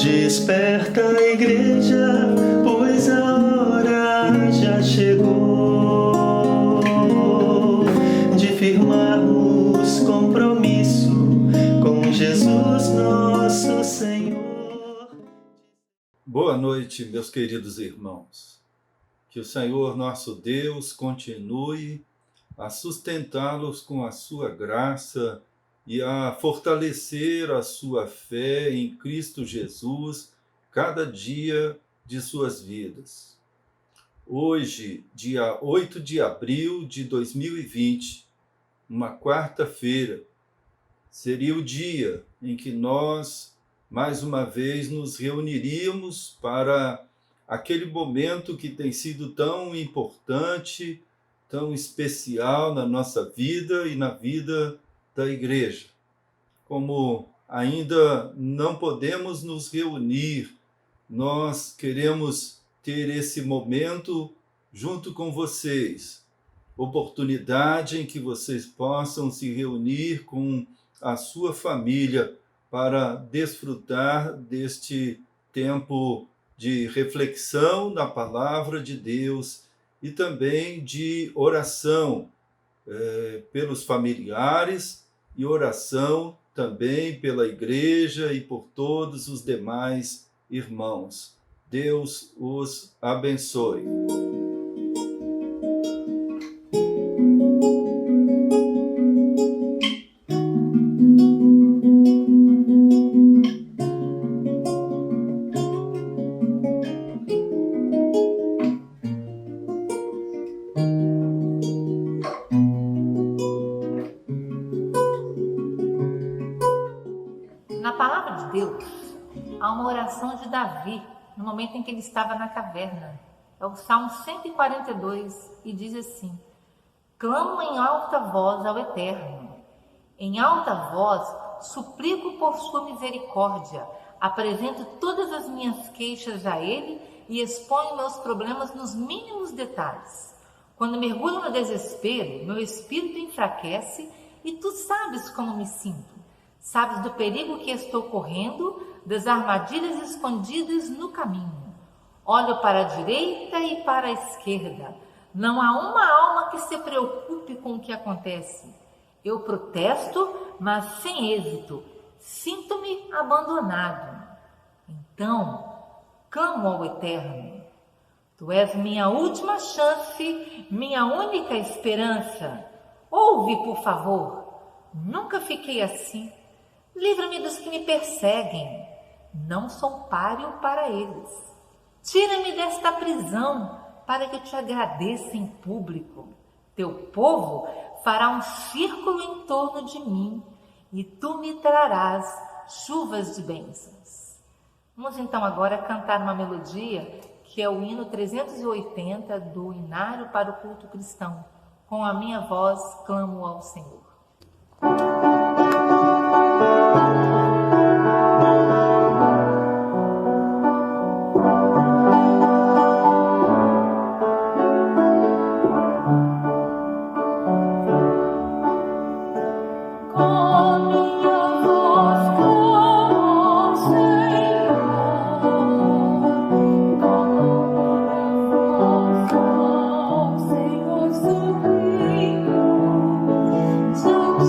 Desperta a igreja, pois a hora já chegou de firmarmos compromisso com Jesus nosso Senhor. Boa noite, meus queridos irmãos. Que o Senhor nosso Deus continue a sustentá-los com a sua graça e a fortalecer a sua fé em Cristo Jesus cada dia de suas vidas. Hoje, dia 8 de abril de 2020, uma quarta-feira, seria o dia em que nós, mais uma vez, nos reuniríamos para aquele momento que tem sido tão importante, tão especial na nossa vida e na vida da igreja. Como ainda não podemos nos reunir, nós queremos ter esse momento junto com vocês, oportunidade em que vocês possam se reunir com a sua família para desfrutar deste tempo de reflexão na palavra de Deus e também de oração pelos familiares e oração também pela igreja e por todos os demais irmãos. Deus os abençoe. Na palavra de Deus, há uma oração de Davi, no momento em que ele estava na caverna. É o Salmo 142, e diz assim: clamo em alta voz ao Eterno. Em alta voz, suplico por sua misericórdia. Apresento todas as minhas queixas a Ele e exponho meus problemas nos mínimos detalhes. Quando mergulho no desespero, meu espírito enfraquece e tu sabes como me sinto. Sabes do perigo que estou correndo, das armadilhas escondidas no caminho. Olho para a direita e para a esquerda. Não há uma alma que se preocupe com o que acontece. Eu protesto, mas sem êxito. Sinto-me abandonado. Então, clamo ao Eterno. Tu és minha última chance, minha única esperança. Ouve, por favor. Nunca fiquei assim. Livra-me dos que me perseguem. Não sou páreo para eles. Tira-me desta prisão para que eu te agradeça em público. Teu povo fará um círculo em torno de mim e tu me trarás chuvas de bênçãos. Vamos então agora cantar uma melodia que é o hino 380 do Inário para o Culto Cristão. Com a minha voz clamo ao Senhor. Senhor, sublime, Deus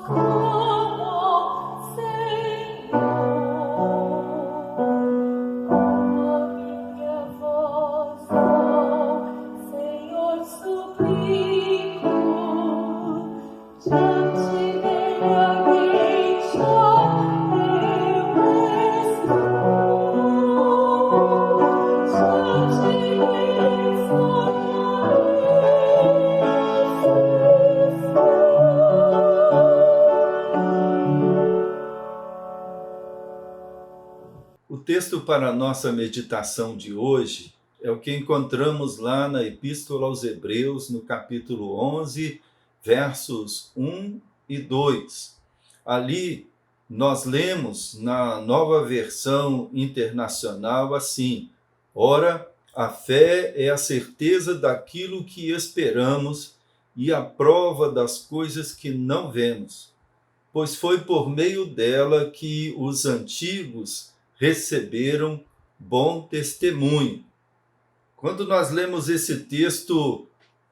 Como, Senhor, a minha voz, ó Senhor, suplico, diante dele alguém, ó, eu estou, diante dele só O texto para a nossa meditação de hoje é o que encontramos lá na Epístola aos Hebreus, no capítulo 11, versos 1 e 2. Ali nós lemos na Nova Versão Internacional assim: ora, a fé é a certeza daquilo que esperamos e a prova das coisas que não vemos, pois foi por meio dela que os antigos receberam bom testemunho. Quando nós lemos esse texto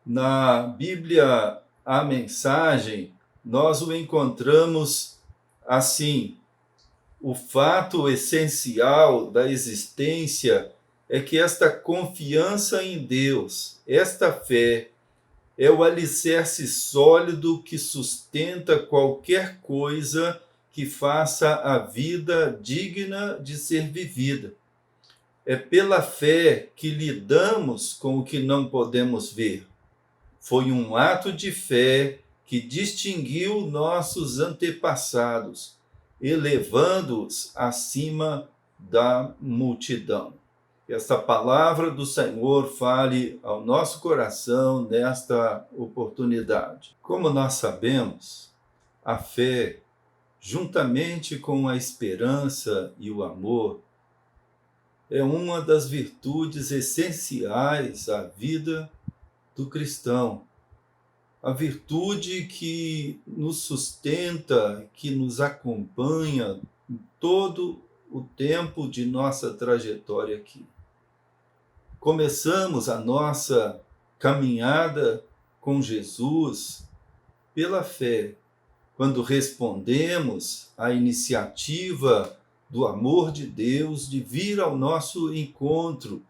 na Bíblia, a Mensagem, nós o encontramos assim: o fato essencial da existência é que esta confiança em Deus, esta fé, é o alicerce sólido que sustenta qualquer coisa que faça a vida digna de ser vivida. É pela fé que lidamos com o que não podemos ver. Foi um ato de fé que distinguiu nossos antepassados, elevando-os acima da multidão. Que esta palavra do Senhor fale ao nosso coração nesta oportunidade. Como nós sabemos, a fé, juntamente com a esperança e o amor, é uma das virtudes essenciais à vida do cristão. A virtude que nos sustenta, que nos acompanha em todo o tempo de nossa trajetória aqui. Começamos a nossa caminhada com Jesus pela fé, quando respondemos à iniciativa do amor de Deus de vir ao nosso encontro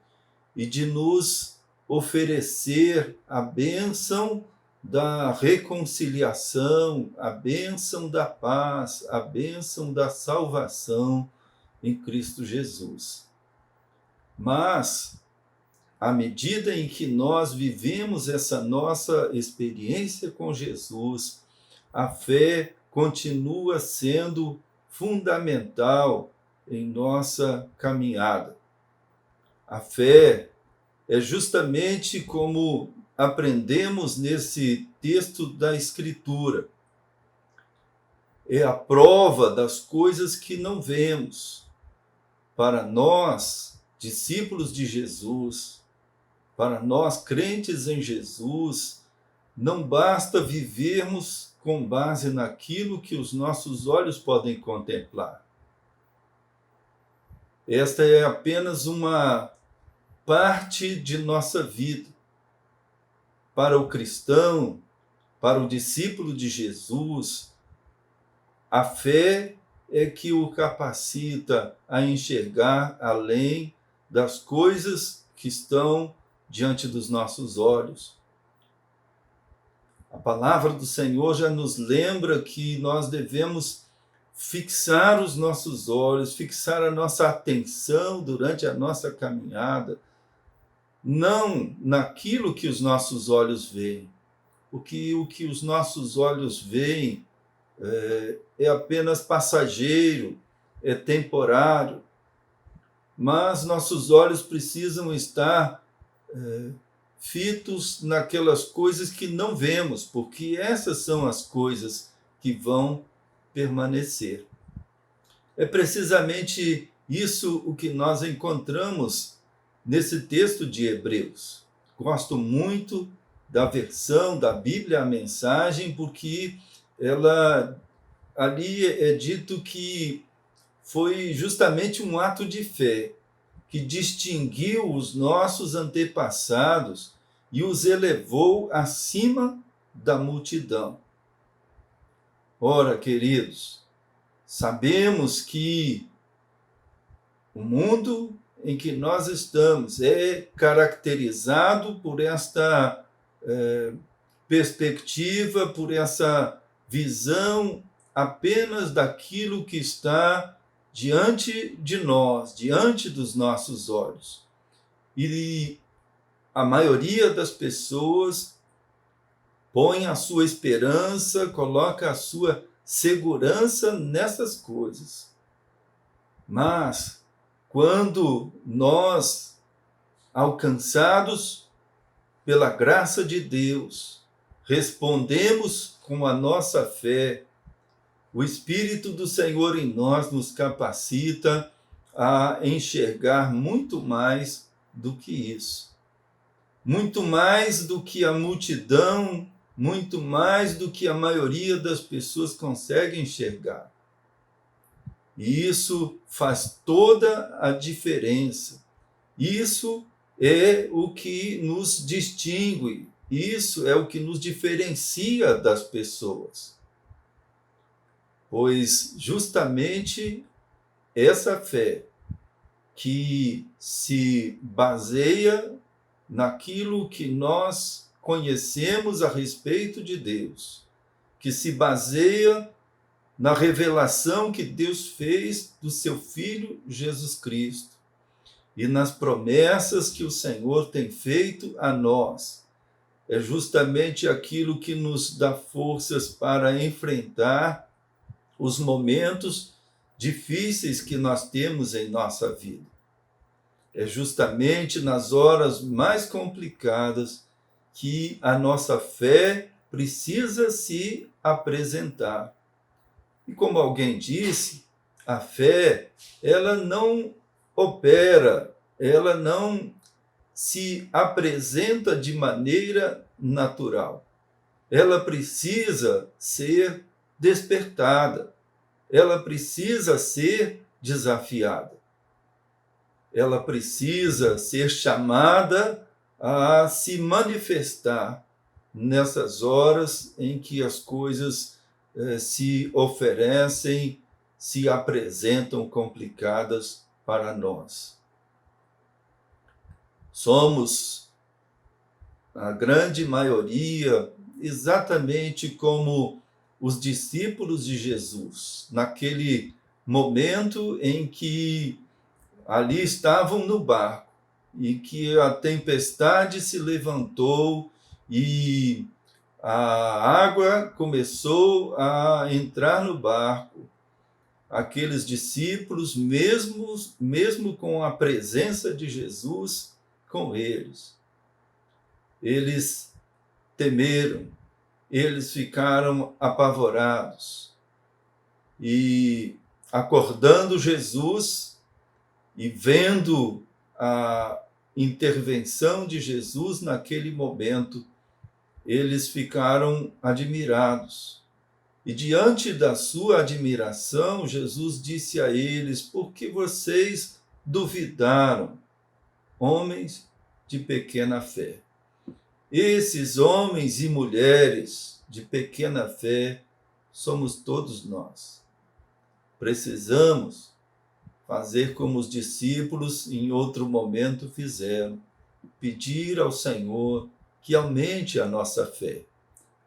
e de nos oferecer a bênção da reconciliação, a bênção da paz, a bênção da salvação em Cristo Jesus. Mas, à medida em que nós vivemos essa nossa experiência com Jesus, a fé continua sendo fundamental em nossa caminhada. A fé é justamente como aprendemos nesse texto da Escritura. É a prova das coisas que não vemos. Para nós, discípulos de Jesus, para nós crentes em Jesus, não basta vivermos com base naquilo que os nossos olhos podem contemplar. Esta é apenas uma parte de nossa vida. Para o cristão, para o discípulo de Jesus, a fé é que o capacita a enxergar além das coisas que estão diante dos nossos olhos. A palavra do Senhor já nos lembra que nós devemos fixar os nossos olhos, fixar a nossa atenção durante a nossa caminhada, não naquilo que os nossos olhos veem. O que os nossos olhos veem é apenas passageiro, é temporário, mas nossos olhos precisam estar fitos naquelas coisas que não vemos, porque essas são as coisas que vão permanecer. É precisamente isso o que nós encontramos nesse texto de Hebreus. Gosto muito da versão da Bíblia, a Mensagem, porque ali é dito que foi justamente um ato de fé que distinguiu os nossos antepassados e os elevou acima da multidão. Ora, queridos, sabemos que o mundo em que nós estamos é caracterizado por esta perspectiva, por essa visão apenas daquilo que está diante de nós, diante dos nossos olhos. E a maioria das pessoas põe a sua esperança, coloca a sua segurança nessas coisas. Mas, quando nós, alcançados pela graça de Deus, respondemos com a nossa fé, o Espírito do Senhor em nós nos capacita a enxergar muito mais do que isso. Muito mais do que a multidão, muito mais do que a maioria das pessoas consegue enxergar. E isso faz toda a diferença. Isso é o que nos distingue, isso é o que nos diferencia das pessoas. Pois justamente essa fé que se baseia naquilo que nós conhecemos a respeito de Deus, que se baseia na revelação que Deus fez do seu Filho Jesus Cristo e nas promessas que o Senhor tem feito a nós. É justamente aquilo que nos dá forças para enfrentar os momentos difíceis que nós temos em nossa vida. É justamente nas horas mais complicadas que a nossa fé precisa se apresentar. E como alguém disse, a fé, ela não opera, ela não se apresenta de maneira natural. Ela precisa ser despertada, ela precisa ser desafiada. Ela precisa ser chamada a se manifestar nessas horas em que as coisas se oferecem, se apresentam complicadas para nós. Somos, a grande maioria, exatamente como os discípulos de Jesus, naquele momento em que ali estavam no barco e que a tempestade se levantou e a água começou a entrar no barco. Aqueles discípulos, mesmo com a presença de Jesus com eles temeram, eles ficaram apavorados. E acordando Jesus e vendo a intervenção de Jesus naquele momento, eles ficaram admirados. E diante da sua admiração, Jesus disse a eles: por que vocês duvidaram, homens de pequena fé? Esses homens e mulheres de pequena fé somos todos nós. Precisamos fazer como os discípulos em outro momento fizeram, pedir ao Senhor que aumente a nossa fé.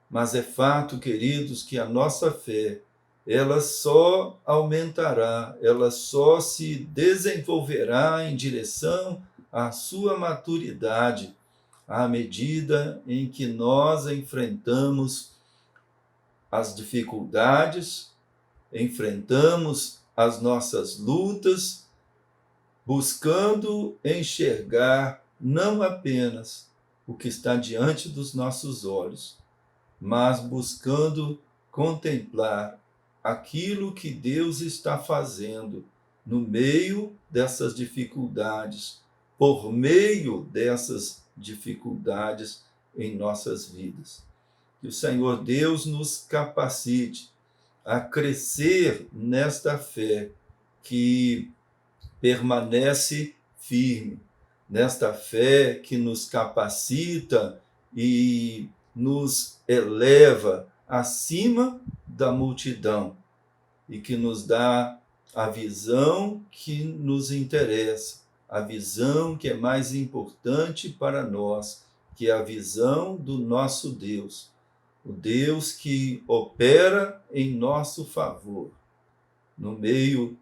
Mas é fato, queridos, que a nossa fé, ela só aumentará, ela só se desenvolverá em direção à sua maturidade, à medida em que nós enfrentamos as dificuldades, enfrentamos as nossas lutas, buscando enxergar não apenas o que está diante dos nossos olhos, mas buscando contemplar aquilo que Deus está fazendo no meio dessas dificuldades, por meio dessas dificuldades em nossas vidas. Que o Senhor Deus nos capacite a crescer nesta fé que permanece firme, nesta fé que nos capacita e nos eleva acima da multidão e que nos dá a visão que nos interessa, a visão que é mais importante para nós, que é a visão do nosso Deus, o Deus que opera em nosso favor, no meio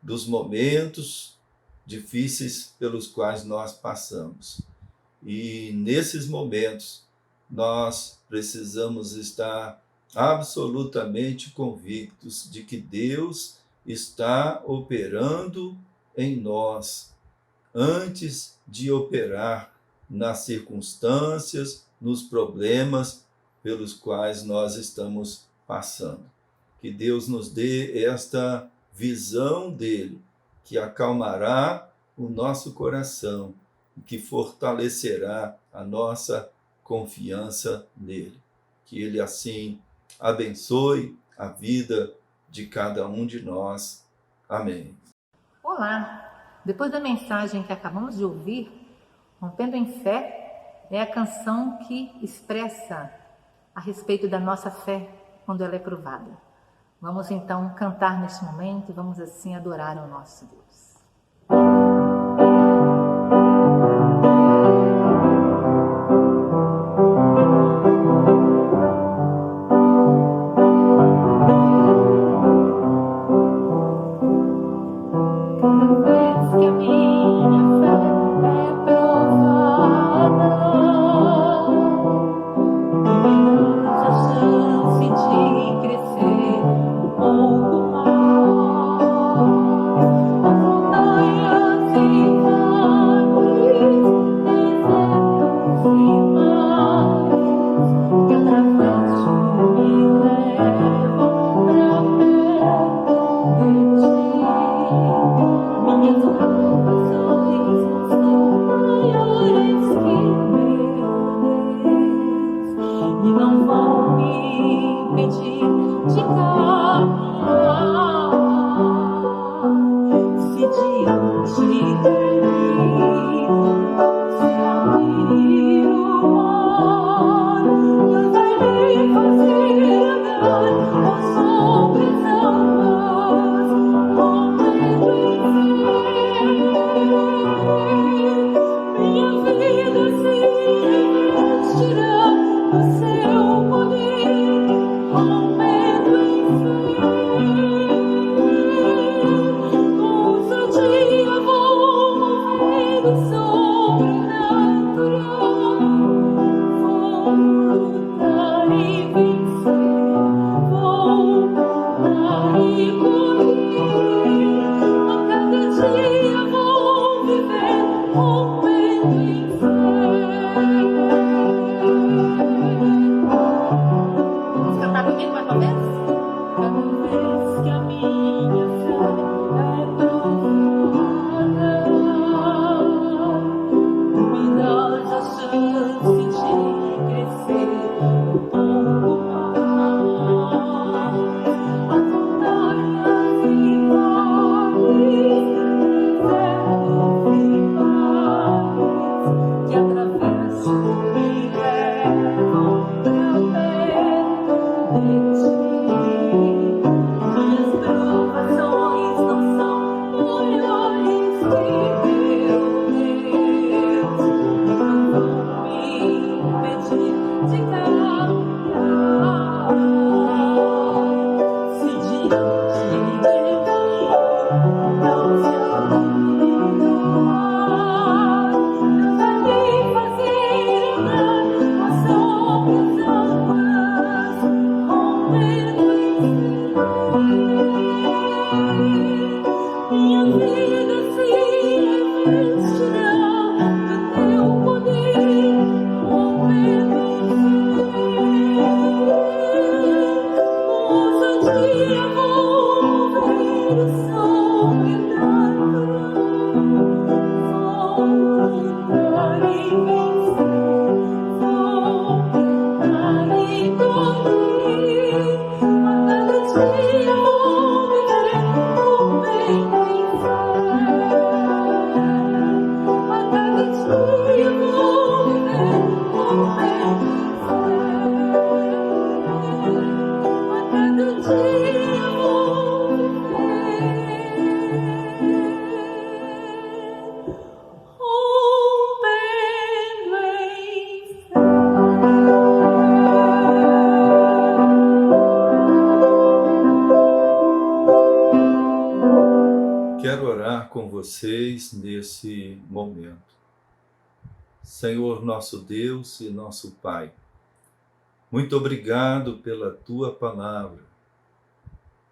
dos momentos difíceis pelos quais nós passamos. E nesses momentos, nós precisamos estar absolutamente convictos de que Deus está operando em nós, antes de operar nas circunstâncias, nos problemas pelos quais nós estamos passando. Que Deus nos dê esta visão dele, que acalmará o nosso coração e que fortalecerá a nossa confiança nele. Que ele assim abençoe a vida de cada um de nós. Amém. Olá! Depois da mensagem que acabamos de ouvir, Rompendo em Fé é a canção que expressa a respeito da nossa fé quando ela é provada. Vamos então cantar neste momento e vamos assim adorar ao nosso Deus. Vou Quero orar com vocês nesse momento. Senhor, nosso Deus e nosso Pai, muito obrigado pela Tua palavra,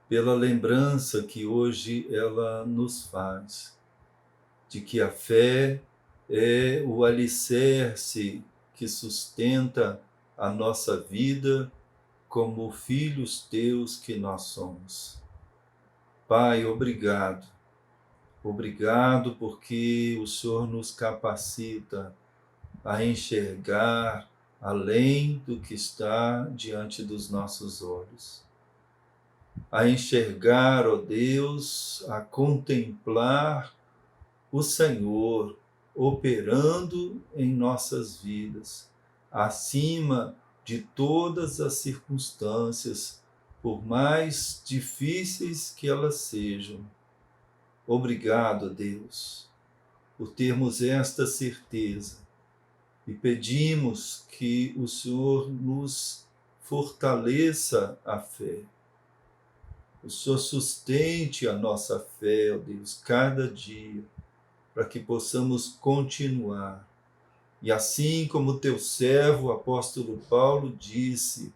pela lembrança que hoje ela nos faz, de que a fé é o alicerce que sustenta a nossa vida como filhos Teus que nós somos. Pai, obrigado. Obrigado porque o Senhor nos capacita a enxergar além do que está diante dos nossos olhos. A enxergar, ó Deus, a contemplar o Senhor operando em nossas vidas, acima de todas as circunstâncias, por mais difíceis que elas sejam. Obrigado, Deus, por termos esta certeza e pedimos que o Senhor nos fortaleça a fé. O Senhor sustente a nossa fé, ó Deus, cada dia, para que possamos continuar. E assim como teu servo, o apóstolo Paulo, disse,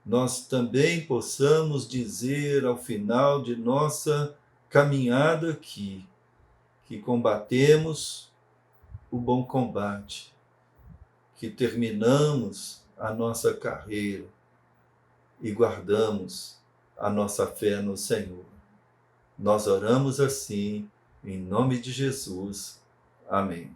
nós também possamos dizer ao final de nossa caminhada aqui, que combatemos o bom combate, que terminamos a nossa carreira e guardamos a nossa fé no Senhor. Nós oramos assim, em nome de Jesus. Amém.